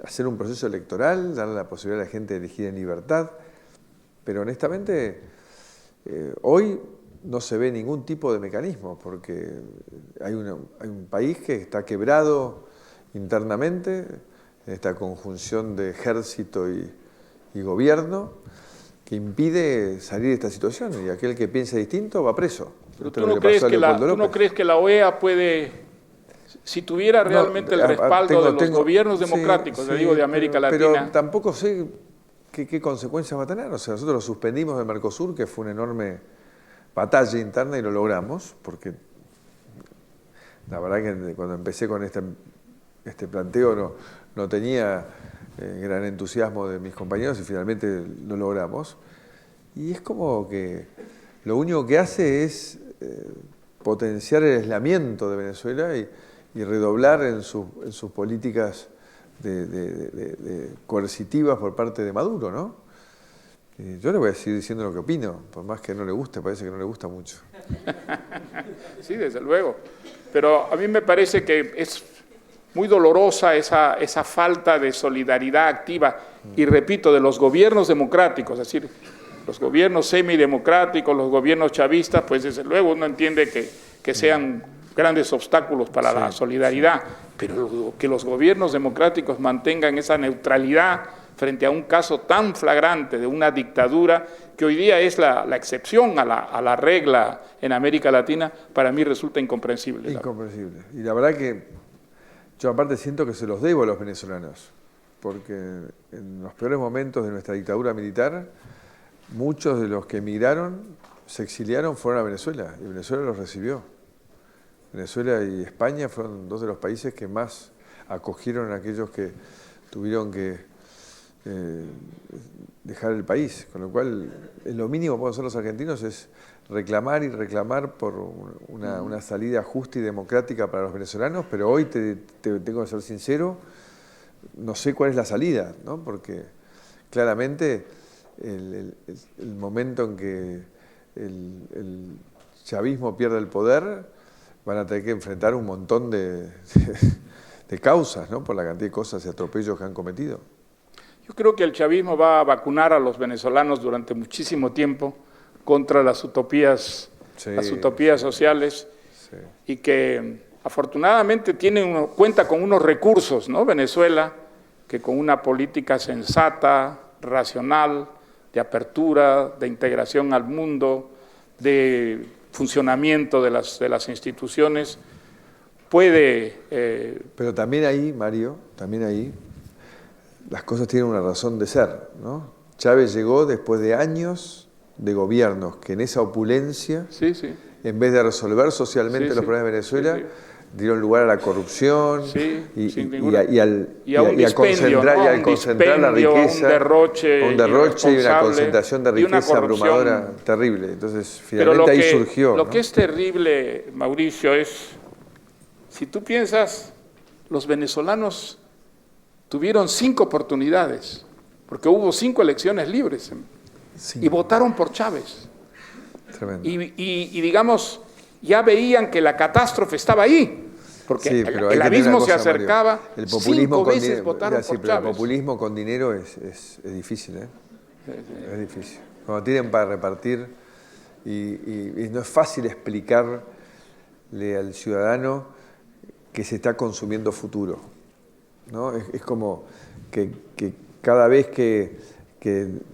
hacer un proceso electoral, darle la posibilidad a la gente de elegir en libertad. Pero honestamente, hoy no se ve ningún tipo de mecanismo, porque hay un país que está quebrado internamente, en esta conjunción de ejército y gobierno, que impide salir de esta situación, y aquel que piensa distinto va preso. Pero ¿tú no crees que la OEA puede, si tuviera realmente el respaldo de los gobiernos democráticos, sí, de América Latina? Pero tampoco sé qué consecuencias va a tener. O sea, nosotros lo suspendimos del Mercosur, que fue una enorme batalla interna y lo logramos, porque la verdad que cuando empecé con este planteo no tenía gran entusiasmo de mis compañeros y finalmente lo logramos. Y es como que lo único que hace es potenciar el aislamiento de Venezuela y redoblar en sus políticas coercitivas por parte de Maduro, ¿no? Yo le voy a seguir diciendo lo que opino, por más que no le guste, parece que no le gusta mucho. Sí, desde luego. Pero a mí me parece que es muy dolorosa esa falta de solidaridad activa, y repito, de los gobiernos democráticos, es decir, los gobiernos semidemocráticos, los gobiernos chavistas, pues desde luego uno entiende que sean grandes obstáculos para la solidaridad, pero que los gobiernos democráticos mantengan esa neutralidad frente a un caso tan flagrante de una dictadura que hoy día es la excepción a la regla en América Latina, para mí resulta incomprensible. Incomprensible. Y la verdad que yo aparte siento que se los debo a los venezolanos, porque en los peores momentos de nuestra dictadura militar, muchos de los que emigraron, se exiliaron, fueron a Venezuela, y Venezuela los recibió. Venezuela y España fueron dos de los países que más acogieron a aquellos que tuvieron que dejar el país, con lo cual lo mínimo que podemos hacer los argentinos es reclamar y reclamar por una salida justa y democrática para los venezolanos, pero hoy tengo que ser sincero, no sé cuál es la salida, ¿no? Porque claramente el momento en que el chavismo pierde el poder, van a tener que enfrentar un montón de causas, ¿no? Por la cantidad de cosas y atropellos que han cometido. Yo creo que el chavismo va a vacunar a los venezolanos durante muchísimo tiempo contra las utopías sociales, y que afortunadamente cuenta con unos recursos, ¿no? Venezuela, que con una política sensata, racional, de apertura, de integración al mundo, de funcionamiento de las instituciones, puede... Pero también ahí, Mario, las cosas tienen una razón de ser, ¿no? Chávez llegó después de años de gobiernos que en esa opulencia, en vez de resolver socialmente los problemas de Venezuela, dieron lugar a la corrupción y a concentrar la riqueza, un derroche y una concentración de riqueza abrumadora terrible. Entonces, finalmente ahí surgió. Lo que es terrible, Mauricio, es, si tú piensas, los venezolanos tuvieron 5 oportunidades, porque hubo 5 elecciones libres, y votaron por Chávez. Tremendo. Y digamos, ya veían que la catástrofe estaba ahí, porque el abismo se acercaba. Mario, el populismo 5 veces votaron por Chávez. El populismo con dinero es difícil, ¿eh? Es difícil. Cuando tienen para repartir, y no es fácil explicarle al ciudadano que se está consumiendo futuro, ¿no? Es como que cada vez que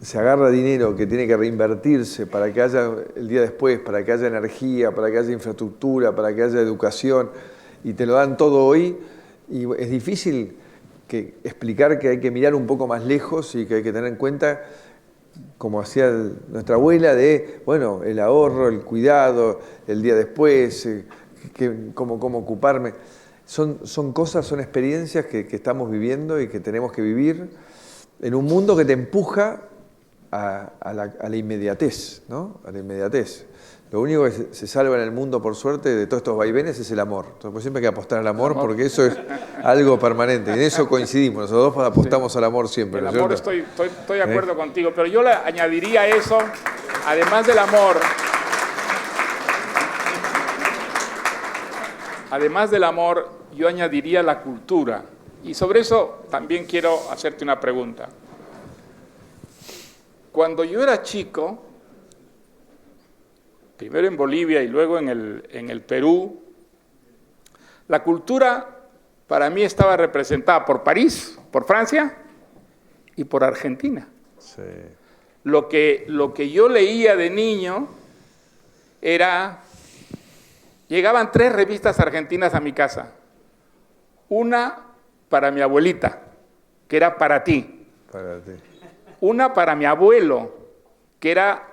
se agarra dinero que tiene que reinvertirse para que haya el día después, para que haya energía, para que haya infraestructura, para que haya educación, y te lo dan todo hoy, y es difícil explicar que hay que mirar un poco más lejos y que hay que tener en cuenta, como hacía nuestra abuela, de bueno, el ahorro, el cuidado, el día después, cómo ocuparme. Son cosas, son experiencias que estamos viviendo y que tenemos que vivir en un mundo que te empuja a la inmediatez, ¿no? A la inmediatez. Lo único que se salva en el mundo, por suerte, de todos estos vaivenes es el amor. Entonces, pues siempre hay que apostar al amor, porque eso es algo permanente. Y en eso coincidimos. Nosotros dos apostamos al amor siempre. El ¿no amor, estoy de acuerdo contigo, pero yo le añadiría a eso, además del amor, yo añadiría la cultura. Y sobre eso también quiero hacerte una pregunta. Cuando yo era chico, primero en Bolivia y luego en el Perú, la cultura para mí estaba representada por París, por Francia y por Argentina. Sí. Lo que yo leía de niño era... Llegaban 3 revistas argentinas a mi casa. Una para mi abuelita, que era Para Ti. Para ti. Una para mi abuelo, que era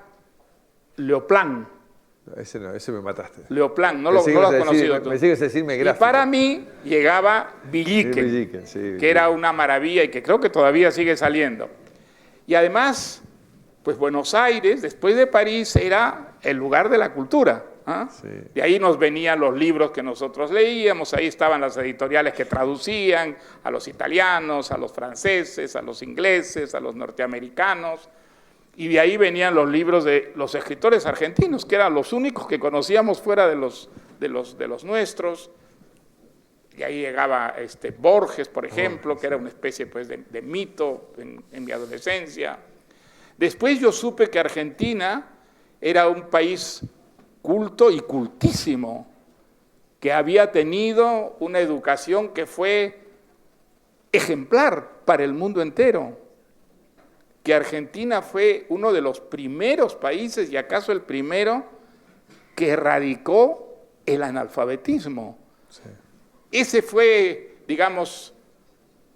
Leoplan. Ese no, ese me mataste. Leoplan, no lo has conocido tú. Me sigues a decirme gráfico. Y para mí llegaba Villiquen, que era una maravilla y que creo que todavía sigue saliendo. Y además, pues Buenos Aires, después de París, era el lugar de la cultura. ¿Ah? Sí. De ahí nos venían los libros que nosotros leíamos, ahí estaban las editoriales que traducían a los italianos, a los franceses, a los ingleses, a los norteamericanos, y de ahí venían los libros de los escritores argentinos, que eran los únicos que conocíamos fuera de los nuestros. Y ahí llegaba Borges, por ejemplo, que era una especie pues, de mito en mi adolescencia. Después yo supe que Argentina era un país culto y cultísimo, que había tenido una educación que fue ejemplar para el mundo entero, que Argentina fue uno de los primeros países, y acaso el primero, que erradicó el analfabetismo. Sí. Ese fue, digamos,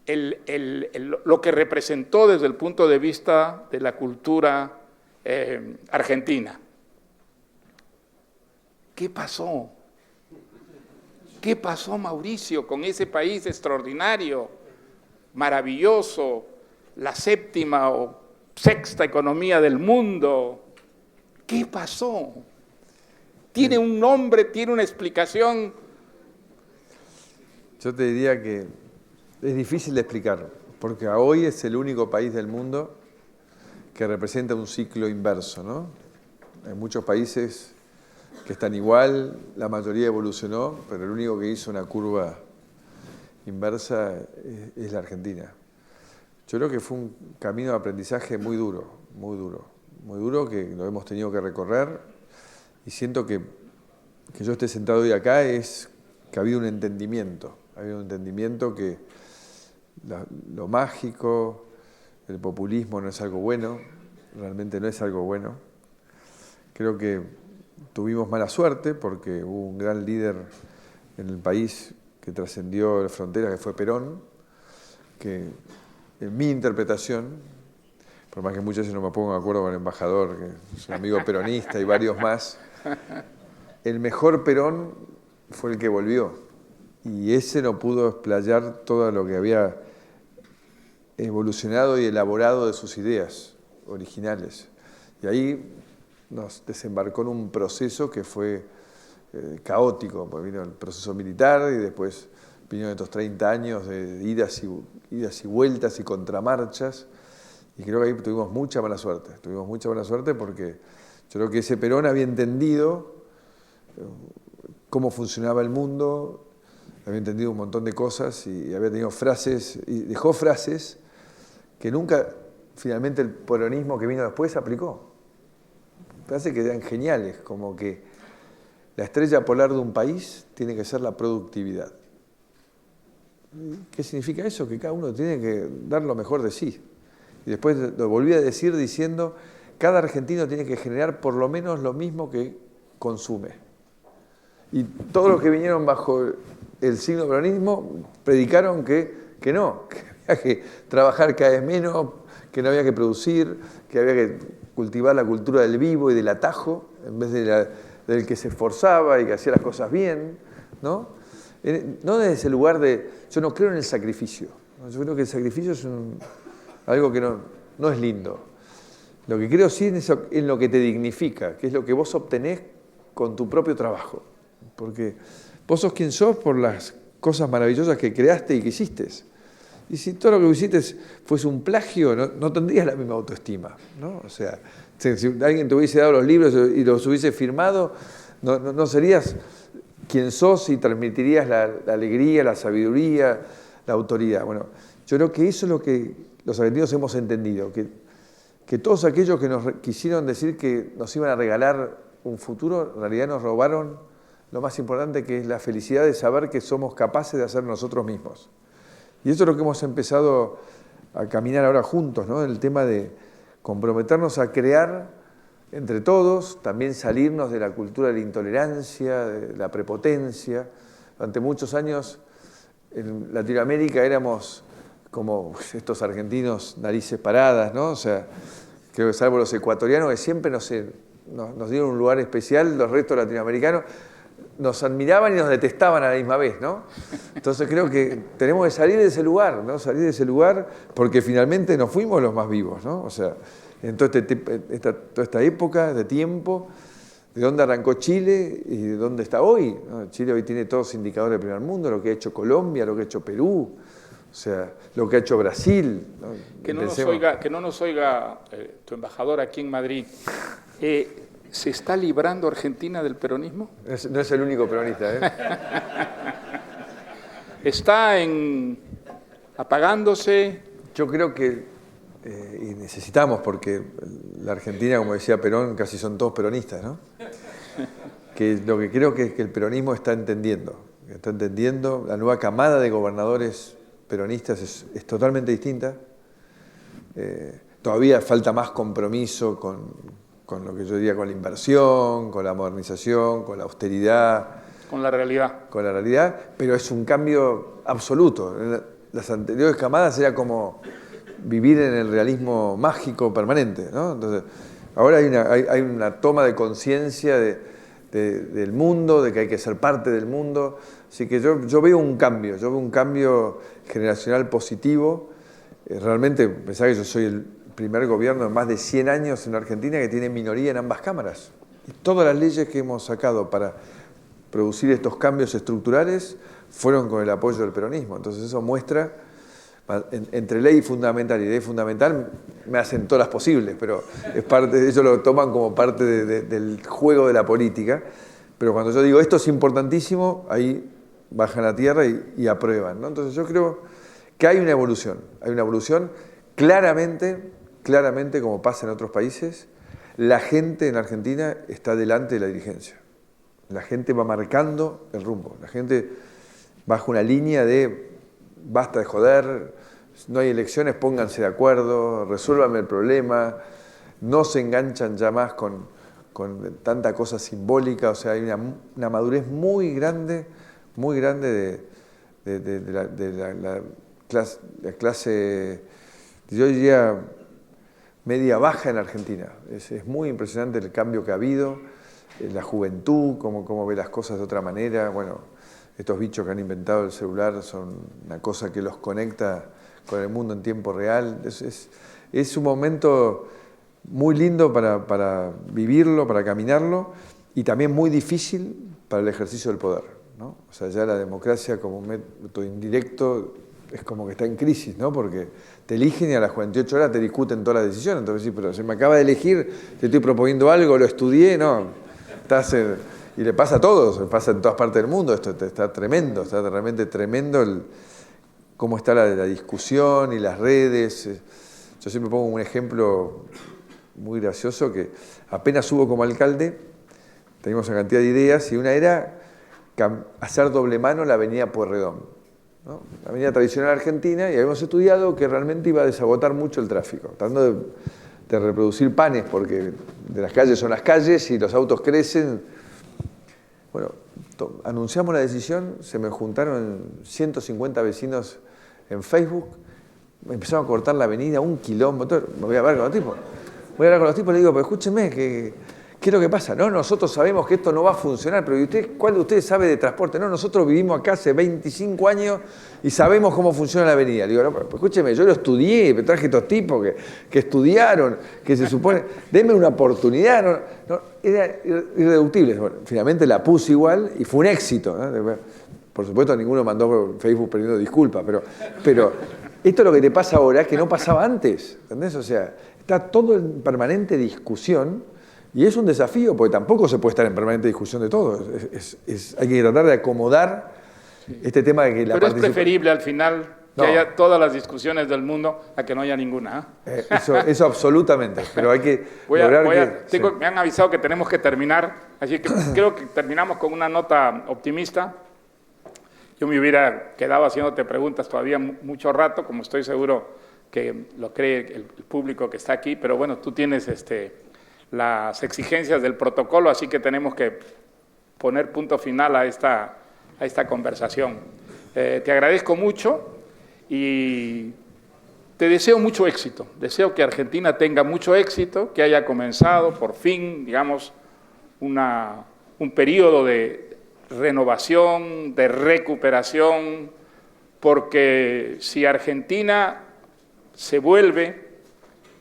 lo que representó desde el punto de vista de la cultura argentina. ¿Qué pasó? ¿Qué pasó, Mauricio, con ese país extraordinario, maravilloso, la séptima o sexta economía del mundo? ¿Qué pasó? Tiene un nombre, tiene una explicación. Yo te diría que es difícil de explicar, porque hoy es el único país del mundo que representa un ciclo inverso, ¿no? Hay muchos países que están igual, la mayoría evolucionó, pero el único que hizo una curva inversa es la Argentina. Yo creo que fue un camino de aprendizaje muy duro, muy duro, muy duro, que lo hemos tenido que recorrer, y siento que yo esté sentado hoy acá es que ha habido un entendimiento que lo mágico, el populismo no es algo bueno, realmente no es algo bueno. Creo que tuvimos mala suerte porque hubo un gran líder en el país que trascendió las fronteras, que fue Perón, que en mi interpretación, por más que muchas veces no me pongo de acuerdo con el embajador, que es un amigo peronista y varios más, el mejor Perón fue el que volvió. Y ese no pudo explayar todo lo que había evolucionado y elaborado de sus ideas originales. Y ahí nos desembarcó en un proceso que fue caótico, porque vino el proceso militar y después vinieron estos 30 años de idas y vueltas y contramarchas, y creo que ahí tuvimos mucha mala suerte porque yo creo que ese Perón había entendido cómo funcionaba el mundo, había entendido un montón de cosas y había tenido frases, y dejó frases que nunca finalmente el peronismo que vino después aplicó. Frases que eran geniales, como que la estrella polar de un país tiene que ser la productividad. ¿Qué significa eso? Que cada uno tiene que dar lo mejor de sí. Y después lo volví a decir diciendo, cada argentino tiene que generar por lo menos lo mismo que consume. Y todos los que vinieron bajo el signo peronismo predicaron que no, que había que trabajar cada vez menos, que no había que producir, que había que cultivar la cultura del vivo y del atajo, en vez del que se esforzaba y que hacía las cosas bien, ¿no? No desde ese lugar de, yo no creo en el sacrificio, ¿no? Yo creo que el sacrificio es algo que no es lindo. Lo que creo sí es en lo que te dignifica, que es lo que vos obtenés con tu propio trabajo. Porque vos sos quien sos por las cosas maravillosas que creaste y que hiciste. Y si todo lo que hiciste fuese un plagio, no tendrías la misma autoestima, ¿no? O sea, si alguien te hubiese dado los libros y los hubiese firmado, no serías quien sos y transmitirías la alegría, la sabiduría, la autoridad. Bueno, yo creo que eso es lo que los argentinos hemos entendido, que todos aquellos que nos quisieron decir que nos iban a regalar un futuro, en realidad nos robaron lo más importante, que es la felicidad de saber que somos capaces de hacer nosotros mismos. Y eso es lo que hemos empezado a caminar ahora juntos, ¿no? El tema de comprometernos a crear entre todos, también salirnos de la cultura de la intolerancia, de la prepotencia. Durante muchos años en Latinoamérica éramos como estos argentinos narices paradas, ¿no? O sea, creo que salvo los ecuatorianos que siempre nos dieron un lugar especial, los restos latinoamericanos nos admiraban y nos detestaban a la misma vez, ¿no? Entonces creo que tenemos que salir de ese lugar, ¿no? Salir de ese lugar porque finalmente nos fuimos los más vivos, ¿no? O sea, en toda esta época de tiempo, de dónde arrancó Chile y de dónde está hoy, ¿no? Chile hoy tiene todos los indicadores del primer mundo, lo que ha hecho Colombia, lo que ha hecho Perú, o sea, lo que ha hecho Brasil, ¿no? Que no nos oiga tu embajador aquí en Madrid. ¿Se está librando Argentina del peronismo? No es el único peronista, ¿eh? ¿Está apagándose? Yo creo que y necesitamos, porque la Argentina, como decía Perón, casi son todos peronistas, ¿no? que lo que creo que el peronismo está entendiendo. La nueva camada de gobernadores peronistas es totalmente distinta. Todavía falta más compromiso con lo que yo diría con la inversión, con la modernización, con la austeridad. Con la realidad. Con la realidad, pero es un cambio absoluto. Las anteriores camadas era como vivir en el realismo mágico permanente, ¿no? Entonces, ahora hay una toma de conciencia del mundo, de que hay que ser parte del mundo. Así que yo veo un cambio generacional positivo. Realmente, pensá que yo soy el primer gobierno en más de 100 años en Argentina que tiene minoría en ambas cámaras. Y todas las leyes que hemos sacado para producir estos cambios estructurales fueron con el apoyo del peronismo. Entonces eso muestra, entre ley fundamental y ley fundamental, me hacen todas las posibles, pero es parte, ellos lo toman como parte del juego de la política. Pero cuando yo digo esto es importantísimo, ahí bajan a tierra y aprueban, ¿no? Entonces yo creo que hay una evolución claramente como pasa en otros países, la gente en Argentina está delante de la dirigencia. La gente va marcando el rumbo, la gente baja una línea de basta de joder, no hay elecciones, pónganse de acuerdo, resuélvanme el problema, no se enganchan ya más con tanta cosa simbólica, o sea, hay una madurez muy grande de la clase, yo diría, media baja en Argentina. Es muy impresionante el cambio que ha habido, la juventud, cómo ve las cosas de otra manera. Bueno, estos bichos que han inventado el celular son una cosa que los conecta con el mundo en tiempo real. Es un momento muy lindo para vivirlo, para caminarlo, y también muy difícil para el ejercicio del poder, ¿no? O sea, ya la democracia como método indirecto es como que está en crisis, ¿no? Porque te eligen y a las 48 horas te discuten todas las decisiones. Entonces, sí, pero se me acaba de elegir, te estoy proponiendo algo, lo estudié, no. Y le pasa a todos, le pasa en todas partes del mundo. Esto está tremendo, está realmente tremendo cómo está la discusión y las redes. Yo siempre pongo un ejemplo muy gracioso que apenas hubo como alcalde, teníamos una cantidad de ideas y una era hacer doble mano la avenida Pueyrredón, ¿no? La avenida tradicional argentina, y habíamos estudiado que realmente iba a desagotar mucho el tráfico, tratando de reproducir panes, porque de las calles son las calles y los autos crecen. Bueno, anunciamos la decisión, se me juntaron 150 vecinos en Facebook, me empezaron a cortar la avenida, 1 kilómetro, me voy a hablar con los tipos, le digo, pero escúchenme, ¿qué es lo que pasa? No, nosotros sabemos que esto no va a funcionar, pero ¿cuál de ustedes sabe de transporte? No, nosotros vivimos acá hace 25 años y sabemos cómo funciona la avenida. Le digo, no, pero escúcheme, yo lo estudié, me traje estos tipos que estudiaron, que se supone, denme una oportunidad. No, era irreductible. Bueno, finalmente la puse igual y fue un éxito, ¿no? Por supuesto, ninguno mandó por Facebook pidiendo disculpas, pero esto es lo que te pasa ahora, que no pasaba antes, ¿entendés? O sea, está todo en permanente discusión. Y es un desafío, porque tampoco se puede estar en permanente discusión de todo. Hay que tratar de acomodar este tema de que la Pero es preferible al final que haya todas las discusiones del mundo a que no haya ninguna. Eso absolutamente, pero hay que Me han avisado que tenemos que terminar, así que creo que terminamos con una nota optimista. Yo me hubiera quedado haciéndote preguntas todavía mucho rato, como estoy seguro que lo cree el público que está aquí, pero bueno, tú tienes las exigencias del protocolo, así que tenemos que poner punto final a esta conversación. Te agradezco mucho y te deseo mucho éxito. Deseo que Argentina tenga mucho éxito, que haya comenzado por fin, digamos, un periodo de renovación, de recuperación, porque si Argentina se vuelve,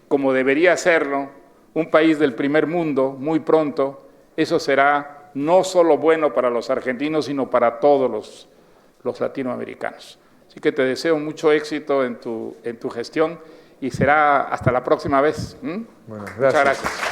como debería hacerlo, un país del primer mundo muy pronto, eso será no solo bueno para los argentinos, sino para todos los latinoamericanos. Así que te deseo mucho éxito en tu gestión y será hasta la próxima vez. Bueno, gracias. Muchas gracias.